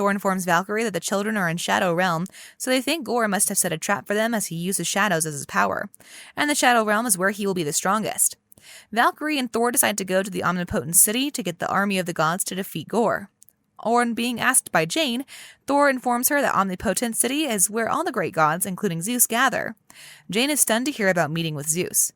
Thor informs Valkyrie that the children are in Shadow Realm, so they think Gorr must have set a trap for them as he uses shadows as his power, and the Shadow Realm is where he will be the strongest. Valkyrie and Thor decide to go to the Omnipotent City to get the army of the gods to defeat Gorr. On being asked by Jane, Thor informs her that Omnipotent City is where all the great gods, including Zeus, gather. Jane is stunned to hear about meeting with Zeus.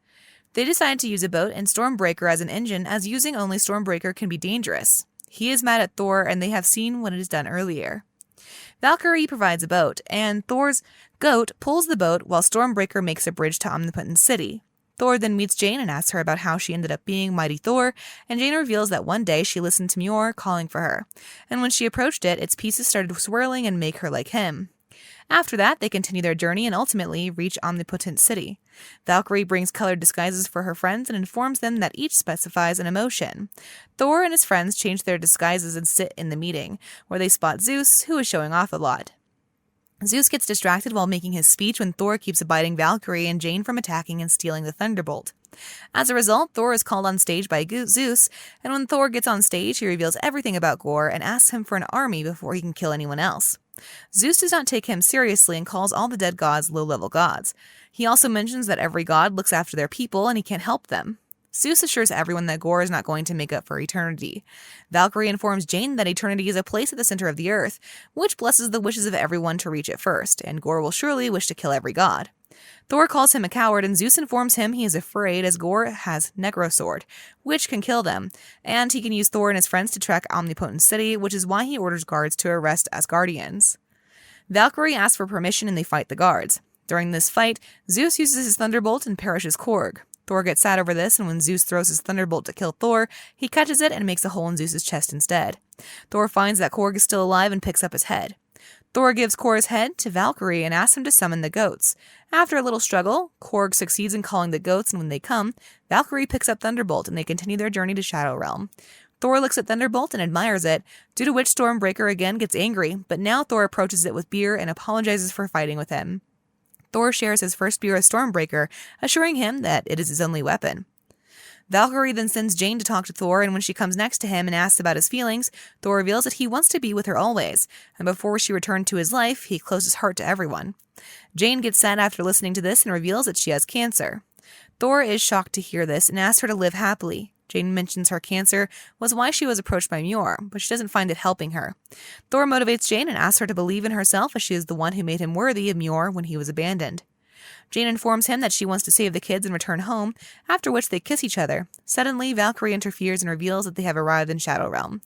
They decide to use a boat and Stormbreaker as an engine, as using only Stormbreaker can be dangerous. He is mad at Thor, and they have seen what it has done earlier. Valkyrie provides a boat, and Thor's goat pulls the boat while Stormbreaker makes a bridge to Omnipotent City. Thor then meets Jane and asks her about how she ended up being Mighty Thor, and Jane reveals that one day she listened to Mjolnir calling for her, and when she approached it, its pieces started swirling and make her like him. After that, they continue their journey and ultimately reach Omnipotent City. Valkyrie brings colored disguises for her friends and informs them that each specifies an emotion. Thor and his friends change their disguises and sit in the meeting, where they spot Zeus, who is showing off a lot. Zeus gets distracted while making his speech when Thor keeps abiding Valkyrie and Jane from attacking and stealing the Thunderbolt. As a result, Thor is called on stage by Zeus, and when Thor gets on stage, he reveals everything about Gorr and asks him for an army before he can kill anyone else. Zeus does not take him seriously and calls all the dead gods low-level gods. He also mentions that every god looks after their people and he can't help them. Zeus assures everyone that Gorr is not going to make up for eternity. Valkyrie informs Jane that eternity is a place at the center of the earth, which blesses the wishes of everyone to reach it first, and Gorr will surely wish to kill every god. Thor calls him a coward, and Zeus informs him he is afraid as Gorr has Necrosword, which can kill them, and he can use Thor and his friends to track Omnipotent City, which is why he orders guards to arrest Asgardians. Valkyrie asks for permission and they fight the guards. During this fight, Zeus uses his Thunderbolt and perishes Korg. Thor gets sad over this, and when Zeus throws his Thunderbolt to kill Thor, he catches it and makes a hole in Zeus's chest instead. Thor finds that Korg is still alive and picks up his head. Thor gives Korg's head to Valkyrie and asks him to summon the goats. After a little struggle, Korg succeeds in calling the goats, and when they come, Valkyrie picks up Thunderbolt and they continue their journey to Shadow Realm. Thor looks at Thunderbolt and admires it, due to which Stormbreaker again gets angry, but now Thor approaches it with beer and apologizes for fighting with him. Thor shares his first beer with Stormbreaker, assuring him that it is his only weapon. Valkyrie then sends Jane to talk to Thor, and when she comes next to him and asks about his feelings, Thor reveals that he wants to be with her always, and before she returned to his life, he closed his heart to everyone. Jane gets sad after listening to this and reveals that she has cancer. Thor is shocked to hear this and asks her to live happily. Jane mentions her cancer was why she was approached by Mjolnir, but she doesn't find it helping her. Thor motivates Jane and asks her to believe in herself as she is the one who made him worthy of Mjolnir when he was abandoned. Jane informs him that she wants to save the kids and return home, after which they kiss each other. Suddenly, Valkyrie interferes and reveals that they have arrived in Shadow Realm.